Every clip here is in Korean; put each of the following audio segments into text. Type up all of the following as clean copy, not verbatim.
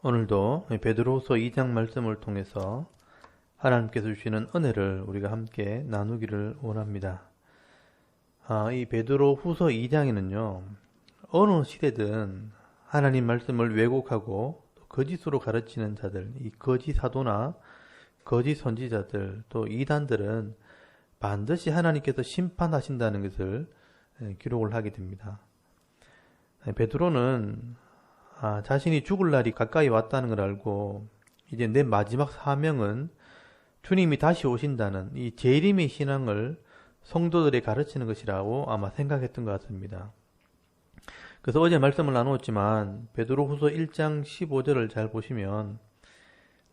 오늘도 베드로후서 2장 말씀을 통해서 하나님께서 주시는 은혜를 우리가 함께 나누기를 원합니다. 이 베드로후서 2장에는요, 어느 시대든 하나님 말씀을 왜곡하고 거짓으로 가르치는 자들, 이 거짓 사도나 거짓 선지자들, 또 이단들은 반드시 하나님께서 심판하신다는 것을 기록을 하게 됩니다. 베드로는 자신이 죽을 날이 가까이 왔다는 걸 알고 이제 내 마지막 사명은 주님이 다시 오신다는 이 재림의 신앙을 성도들에 가르치는 것이라고 아마 생각했던 것 같습니다. 그래서 어제 말씀을 나누었지만 베드로후서 1장 15절을 잘 보시면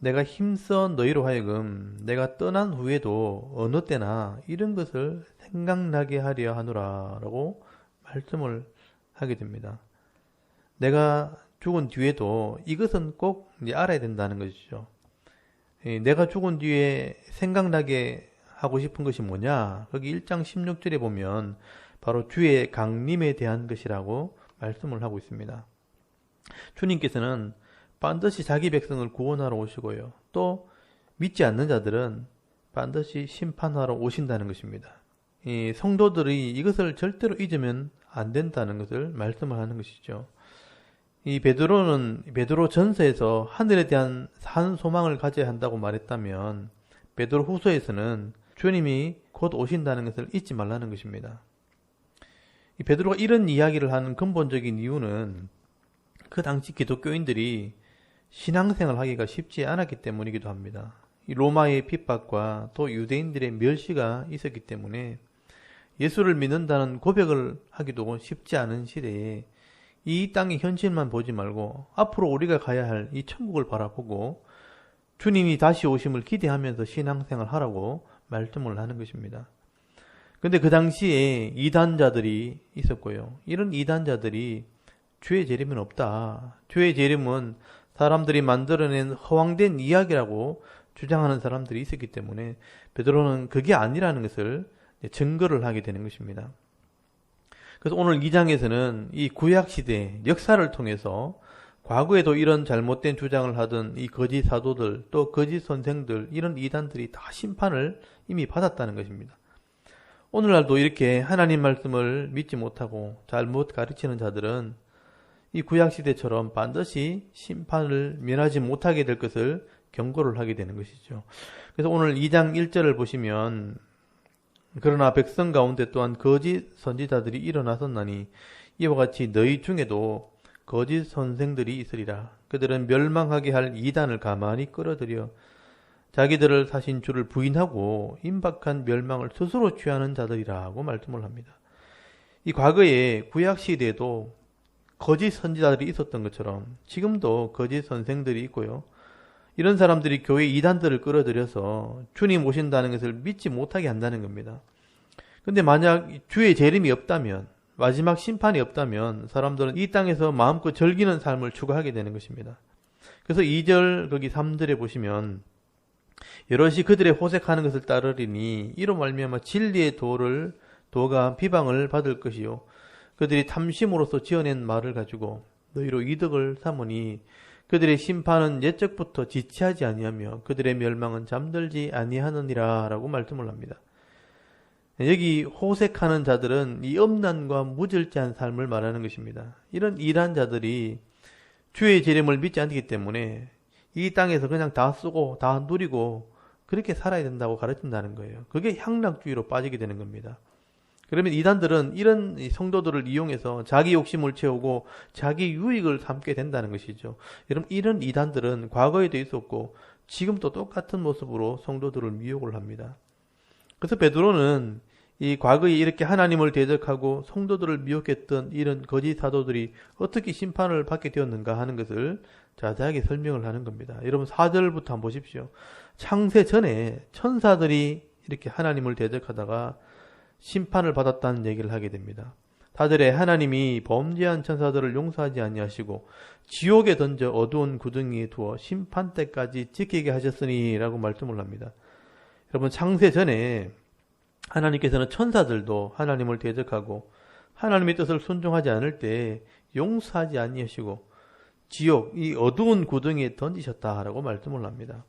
내가 힘써 너희로 하여금 내가 떠난 후에도 어느 때나 이런 것을 생각나게 하려 하노라 라고 말씀을 하게 됩니다. 내가 죽은 뒤에도 이것은 꼭 알아야 된다는 것이죠. 내가 죽은 뒤에 생각나게 하고 싶은 것이 뭐냐? 거기 1장 16절에 보면 바로 주의 강림에 대한 것이라고 말씀을 하고 있습니다. 주님께서는 반드시 자기 백성을 구원하러 오시고요. 또 믿지 않는 자들은 반드시 심판하러 오신다는 것입니다. 이 성도들이 이것을 절대로 잊으면 안 된다는 것을 말씀을 하는 것이죠. 이 베드로 전서에서 하늘에 대한 산 소망을 가져야 한다고 말했다면 베드로 후서에서는 주님이 곧 오신다는 것을 잊지 말라는 것입니다. 이 베드로가 이런 이야기를 하는 근본적인 이유는 그 당시 기독교인들이 신앙생활 하기가 쉽지 않았기 때문이기도 합니다. 이 로마의 핍박과 또 유대인들의 멸시가 있었기 때문에 예수를 믿는다는 고백을 하기도 쉽지 않은 시대에 이 땅의 현실만 보지 말고 앞으로 우리가 가야 할 이 천국을 바라보고 주님이 다시 오심을 기대하면서 신앙생활 하라고 말씀을 하는 것입니다. 근데 그 당시에 이단자들이 있었고요. 이런 이단자들이 주의 재림은 없다. 주의 재림은 사람들이 만들어낸 허황된 이야기라고 주장하는 사람들이 있었기 때문에 베드로는 그게 아니라는 것을 증거를 하게 되는 것입니다. 그래서 오늘 2장에서는 이 구약시대 역사를 통해서 과거에도 이런 잘못된 주장을 하던 이 거짓 사도들 또 거짓 선생들 이런 이단들이 다 심판을 이미 받았다는 것입니다. 오늘날도 이렇게 하나님 말씀을 믿지 못하고 잘못 가르치는 자들은 이 구약시대처럼 반드시 심판을 면하지 못하게 될 것을 경고를 하게 되는 것이죠. 그래서 오늘 2장 1절을 보시면 그러나 백성 가운데 또한 거짓 선지자들이 일어나섰나니 이와 같이 너희 중에도 거짓 선생들이 있으리라. 그들은 멸망하게 할 이단을 가만히 끌어들여 자기들을 사신 주를 부인하고 임박한 멸망을 스스로 취하는 자들이라고 말씀을 합니다. 이 과거에 구약시대에도 거짓 선지자들이 있었던 것처럼 지금도 거짓 선생들이 있고요. 이런 사람들이 교회 이단들을 끌어들여서 주님 오신다는 것을 믿지 못하게 한다는 겁니다. 근데 만약 주의 재림이 없다면, 마지막 심판이 없다면 사람들은 이 땅에서 마음껏 즐기는 삶을 추구하게 되는 것입니다. 그래서 2절 거기 3절에 보시면 여럿이 그들의 호색하는 것을 따르리니 이로 말미암아 진리의 도가 비방을 받을 것이요 그들이 탐심으로써 지어낸 말을 가지고 너희로 이득을 삼으니 그들의 심판은 옛적부터 지체하지 아니하며 그들의 멸망은 잠들지 아니하느니라 라고 말씀을 합니다. 여기 호색하는 자들은 이 엄난과 무절제한 삶을 말하는 것입니다. 이런 이단 자들이 주의 재림을 믿지 않기 때문에 이 땅에서 그냥 다 쓰고 다 누리고 그렇게 살아야 된다고 가르친다는 거예요. 그게 향락주의로 빠지게 되는 겁니다. 그러면 이단들은 이런 성도들을 이용해서 자기 욕심을 채우고 자기 유익을 삼게 된다는 것이죠. 여러분 이런 이단들은 과거에도 있었고 지금도 똑같은 모습으로 성도들을 미혹을 합니다. 그래서 베드로는 이 과거에 이렇게 하나님을 대적하고 성도들을 미혹했던 이런 거짓 사도들이 어떻게 심판을 받게 되었는가 하는 것을 자세하게 설명을 하는 겁니다. 여러분 4절부터 한번 보십시오. 창세 전에 천사들이 이렇게 하나님을 대적하다가 심판을 받았다는 얘기를 하게 됩니다. 4절에 하나님이 범죄한 천사들을 용서하지 아니하시고 지옥에 던져 어두운 구덩이에 두어 심판 때까지 지키게 하셨으니 라고 말씀을 합니다. 여러분 창세 전에 하나님께서는 천사들도 하나님을 대적하고 하나님의 뜻을 순종하지 않을 때 용서하지 아니하시고 지옥, 이 어두운 구덩이에 던지셨다라고 말씀을 합니다.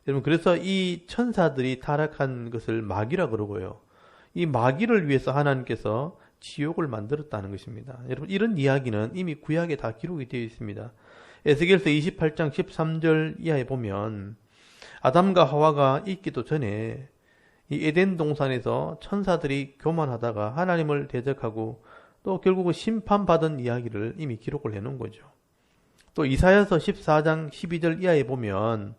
여러분, 그래서 이 천사들이 타락한 것을 마귀라 그러고요. 이 마귀를 위해서 하나님께서 지옥을 만들었다는 것입니다. 여러분, 이런 이야기는 이미 구약에 다 기록이 되어 있습니다. 에스겔서 28장 13절 이하에 보면 아담과 하와가 있기도 전에 이 에덴 동산에서 천사들이 교만하다가 하나님을 대적하고 또 결국은 심판받은 이야기를 이미 기록을 해놓은 거죠. 또 이사야서 14장 12절 이하에 보면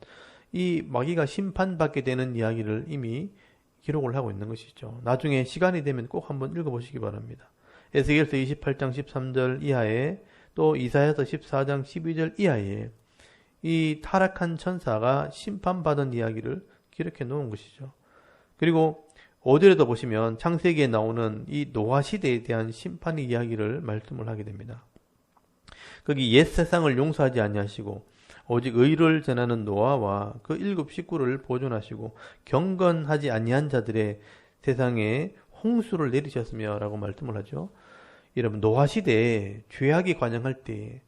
이 마귀가 심판받게 되는 이야기를 이미 기록을 하고 있는 것이죠. 나중에 시간이 되면 꼭 한번 읽어보시기 바랍니다. 에스겔서 28장 13절 이하에 또 이사야서 14장 12절 이하에 이 타락한 천사가 심판받은 이야기를 기록해 놓은 것이죠. 그리고 5절에도 보시면 창세기에 나오는 이 노아 시대에 대한 심판의 이야기를 말씀을 하게 됩니다. 거기 옛 세상을 용서하지 아니하시고 오직 의를 전하는 노아와 그 7 식구를 보존하시고 경건하지 아니한 자들의 세상에 홍수를 내리셨으며 라고 말씀을 하죠. 여러분, 노아 시대에 죄악이 관영할 때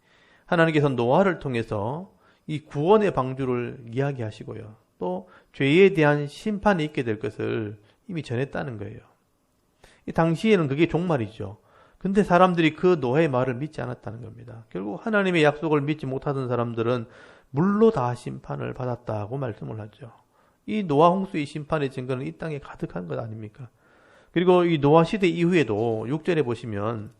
하나님께서 노아를 통해서 이 구원의 방주를 이야기하시고요. 또 죄에 대한 심판이 있게 될 것을 이미 전했다는 거예요. 이 당시에는 그게 종말이죠. 근데 사람들이 그 노아의 말을 믿지 않았다는 겁니다. 결국 하나님의 약속을 믿지 못하던 사람들은 물로 다 심판을 받았다고 말씀을 하죠. 이 노아 홍수의 심판의 증거는 이 땅에 가득한 것 아닙니까? 그리고 이 노아 시대 이후에도 6절에 보시면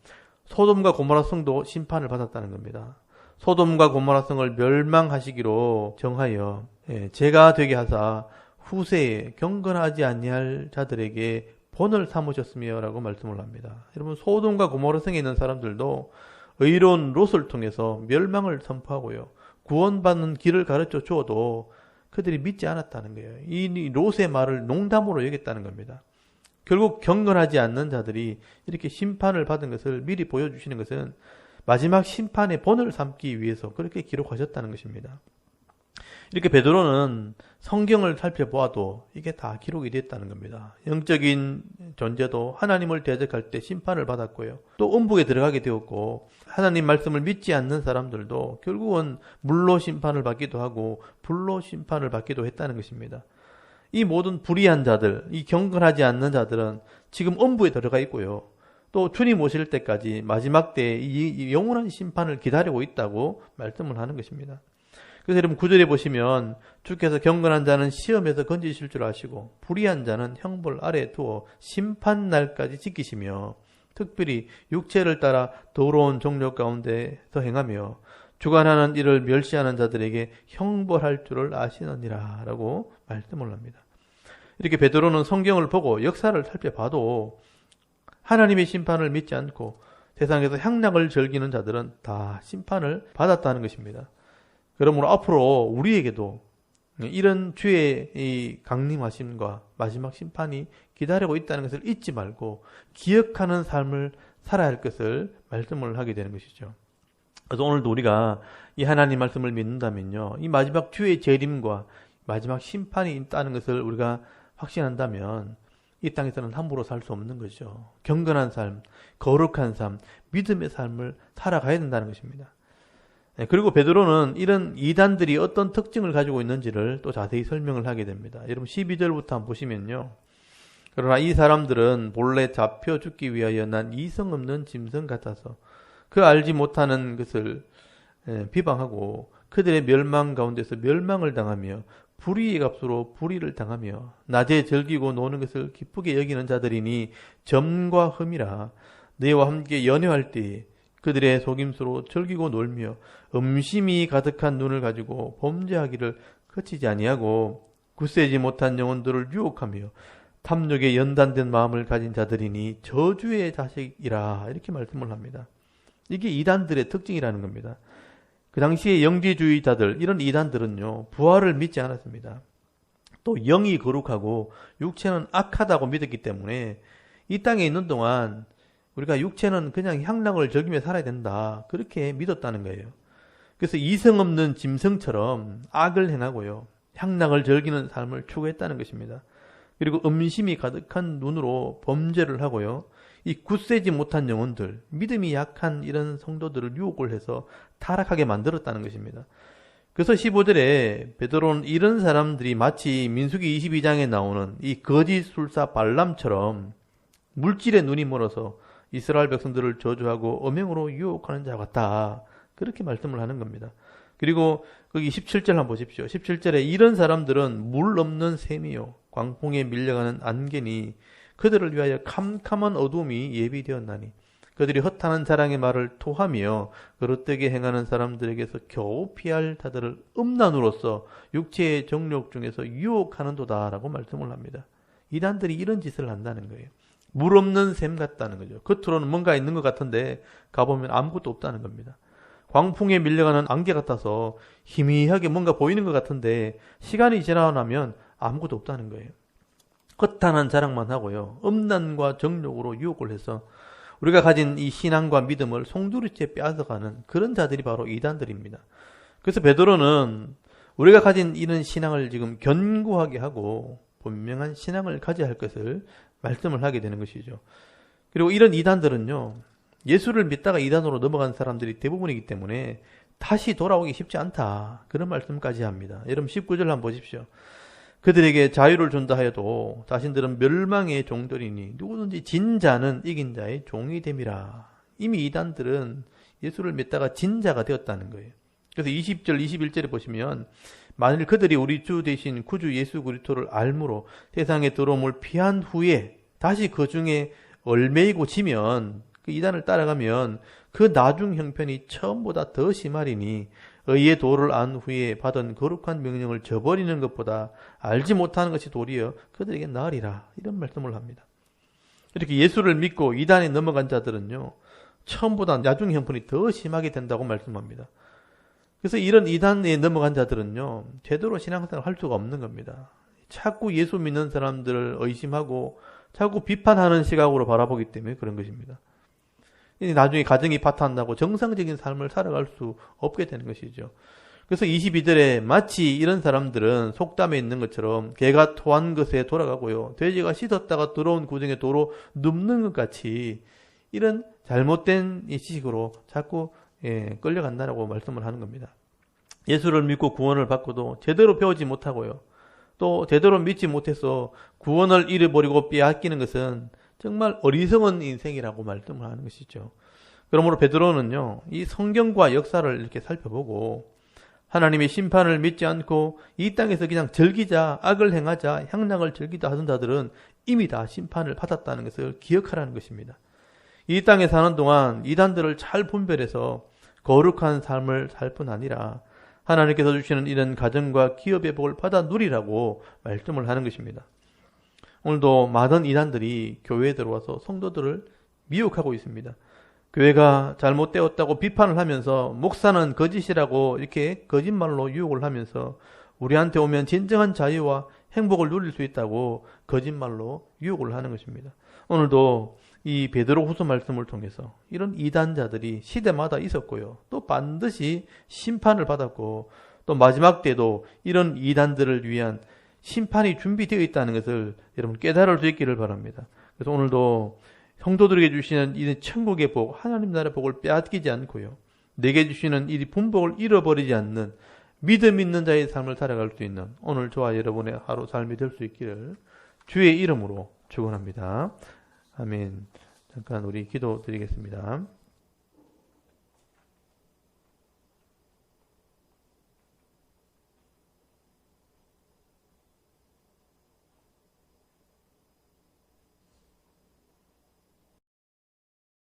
소돔과 고모라 성도 심판을 받았다는 겁니다. 소돔과 고모라 성을 멸망하시기로 정하여 제가 되게 하사 후세에 경건하지 아니할 자들에게 본을 삼으셨으며 라고 말씀을 합니다. 여러분, 소돔과 고모라 성에 있는 사람들도 의로운 롯을 통해서 멸망을 선포하고요. 구원받는 길을 가르쳐 주어도 그들이 믿지 않았다는 거예요. 이 롯의 말을 농담으로 여겼다는 겁니다. 결국 경건하지 않는 자들이 이렇게 심판을 받은 것을 미리 보여주시는 것은 마지막 심판의 본을 삼기 위해서 그렇게 기록하셨다는 것입니다. 이렇게 베드로는 성경을 살펴보아도 이게 다 기록이 됐다는 겁니다. 영적인 존재도 하나님을 대적할 때 심판을 받았고요. 또 음부에 들어가게 되었고 하나님 말씀을 믿지 않는 사람들도 결국은 물로 심판을 받기도 하고 불로 심판을 받기도 했다는 것입니다. 이 모든 불의한 자들, 이 경건하지 않는 자들은 지금 음부에 들어가 있고요. 또 주님 오실 때까지 마지막 때 이 영원한 심판을 기다리고 있다고 말씀을 하는 것입니다. 그래서 여러분 9절에 보시면 주께서 경건한 자는 시험에서 건지실 줄 아시고 불의한 자는 형벌 아래에 두어 심판날까지 지키시며 특별히 육체를 따라 더러운 종력 가운데서 행하며 주관하는 일을 멸시하는 자들에게 형벌할 줄을 아시느니라 라고 말씀을 합니다. 이렇게 베드로는 성경을 보고 역사를 살펴봐도 하나님의 심판을 믿지 않고 세상에서 향락을 즐기는 자들은 다 심판을 받았다는 것입니다. 그러므로 앞으로 우리에게도 이런 주의 이 강림하심과 마지막 심판이 기다리고 있다는 것을 잊지 말고 기억하는 삶을 살아야 할 것을 말씀을 하게 되는 것이죠. 그래서 오늘도 우리가 이 하나님 말씀을 믿는다면요, 이 마지막 주의 재림과 마지막 심판이 있다는 것을 우리가 확신한다면 이 땅에서는 함부로 살 수 없는 거죠. 경건한 삶, 거룩한 삶, 믿음의 삶을 살아가야 된다는 것입니다. 그리고 베드로는 이런 이단들이 어떤 특징을 가지고 있는지를 또 자세히 설명을 하게 됩니다. 여러분 12절부터 한번 보시면요. 그러나 이 사람들은 본래 잡혀 죽기 위하여 난 이성 없는 짐승 같아서 그 알지 못하는 것을 비방하고 그들의 멸망 가운데서 멸망을 당하며 불의의 값으로 불의를 당하며 낮에 즐기고 노는 것을 기쁘게 여기는 자들이니 점과 흠이라 너희와 함께 연회할 때에 그들의 속임수로 즐기고 놀며 음심이 가득한 눈을 가지고 범죄하기를 그치지 아니하고 굳세지 못한 영혼들을 유혹하며 탐욕에 연단된 마음을 가진 자들이니 저주의 자식이라 이렇게 말씀을 합니다. 이게 이단들의 특징이라는 겁니다. 그 당시에 영지주의자들, 이런 이단들은요, 부활을 믿지 않았습니다. 또 영이 거룩하고 육체는 악하다고 믿었기 때문에 이 땅에 있는 동안 우리가 육체는 그냥 향락을 즐기며 살아야 된다, 그렇게 믿었다는 거예요. 그래서 이성 없는 짐승처럼 악을 행하고요, 향락을 즐기는 삶을 추구했다는 것입니다. 그리고 음심이 가득한 눈으로 범죄를 하고요, 이 굳세지 못한 영혼들, 믿음이 약한 이런 성도들을 유혹을 해서 타락하게 만들었다는 것입니다. 그래서 15절에 베드로는 이런 사람들이 마치 민수기 22장에 나오는 이 거짓 술사 발람처럼 물질에 눈이 멀어서 이스라엘 백성들을 저주하고 음행으로 유혹하는 자 같다. 그렇게 말씀을 하는 겁니다. 그리고 거기 17절 한번 보십시오. 17절에 이런 사람들은 물 없는 샘이요 광풍에 밀려가는 안개니 그들을 위하여 캄캄한 어둠이 예비되었나니 그들이 허탄한 자랑의 말을 토하며 그릇되게 행하는 사람들에게서 겨우 피할 자들을 음란으로서 육체의 정욕 중에서 유혹하는도다라고 말씀을 합니다. 이단들이 이런 짓을 한다는 거예요. 물 없는 샘 같다는 거죠. 겉으로는 뭔가 있는 것 같은데 가보면 아무것도 없다는 겁니다. 광풍에 밀려가는 안개 같아서 희미하게 뭔가 보이는 것 같은데 시간이 지나고 나면 아무것도 없다는 거예요. 허탄한 자랑만 하고요. 음란과 정욕으로 유혹을 해서 우리가 가진 이 신앙과 믿음을 송두리째 빼앗아가는 그런 자들이 바로 이단들입니다. 그래서 베드로는 우리가 가진 이런 신앙을 지금 견고하게 하고 분명한 신앙을 가져야 할 것을 말씀을 하게 되는 것이죠. 그리고 이런 이단들은요. 예수를 믿다가 이단으로 넘어간 사람들이 대부분이기 때문에 다시 돌아오기 쉽지 않다. 그런 말씀까지 합니다. 여러분 19절 한번 보십시오. 그들에게 자유를 준다 하여도 자신들은 멸망의 종들이니 누구든지 진 자는 이긴 자의 종이 됨이라. 이미 이단들은 예수를 믿다가 진 자가 되었다는 거예요. 그래서 20절 21절에 보시면 만일 그들이 우리 주 대신 구주 예수 그리스도를 알므로 세상에 들어옴을 피한 후에 다시 그 중에 얽매이고 지면 그 이단을 따라가면 그 나중 형편이 처음보다 더 심하리니 의의 도를 안 후에 받은 거룩한 명령을 저버리는 것보다 알지 못하는 것이 도리어 그들에게 나으리라. 이런 말씀을 합니다. 이렇게 예수를 믿고 이단에 넘어간 자들은요. 처음보다 나중 형편이 더 심하게 된다고 말씀합니다. 그래서 이런 이단에 넘어간 자들은요. 제대로 신앙생활을 할 수가 없는 겁니다. 자꾸 예수 믿는 사람들을 의심하고 자꾸 비판하는 시각으로 바라보기 때문에 그런 것입니다. 나중에 가정이 파탄나고 정상적인 삶을 살아갈 수 없게 되는 것이죠. 그래서 22절에 마치 이런 사람들은 속담에 있는 것처럼 개가 토한 것에 돌아가고요. 돼지가 씻었다가 들어온 구덩이에 도로 눕는 것 같이 이런 잘못된 지식으로 자꾸 끌려간다라고 말씀을 하는 겁니다. 예수를 믿고 구원을 받고도 제대로 배우지 못하고요. 또 제대로 믿지 못해서 구원을 잃어버리고 빼앗기는 것은 정말 어리석은 인생이라고 말씀을 하는 것이죠. 그러므로 베드로는요, 이 성경과 역사를 이렇게 살펴보고 하나님의 심판을 믿지 않고 이 땅에서 그냥 즐기자, 악을 행하자, 향락을 즐기자 하던 자들은 이미 다 심판을 받았다는 것을 기억하라는 것입니다. 이 땅에 사는 동안 이단들을 잘 분별해서 거룩한 삶을 살 뿐 아니라 하나님께서 주시는 이런 가정과 기업의 복을 받아 누리라고 말씀을 하는 것입니다. 오늘도 많은 이단들이 교회에 들어와서 성도들을 미혹하고 있습니다. 교회가 잘못되었다고 비판을 하면서 목사는 거짓이라고 이렇게 거짓말로 유혹을 하면서 우리한테 오면 진정한 자유와 행복을 누릴 수 있다고 거짓말로 유혹을 하는 것입니다. 오늘도 이 베드로 후서 말씀을 통해서 이런 이단자들이 시대마다 있었고요. 또 반드시 심판을 받았고 또 마지막 때도 이런 이단들을 위한 심판이 준비되어 있다는 것을 여러분 깨달을 수 있기를 바랍니다. 그래서 오늘도 성도들에게 주시는 이 천국의 복, 하나님 나라의 복을 빼앗기지 않고요. 내게 주시는 이 분복을 잃어버리지 않는 믿음 있는 자의 삶을 살아갈 수 있는 오늘 저와 여러분의 하루 삶이 될 수 있기를 주의 이름으로 축원합니다. 아멘. 잠깐 우리 기도 드리겠습니다.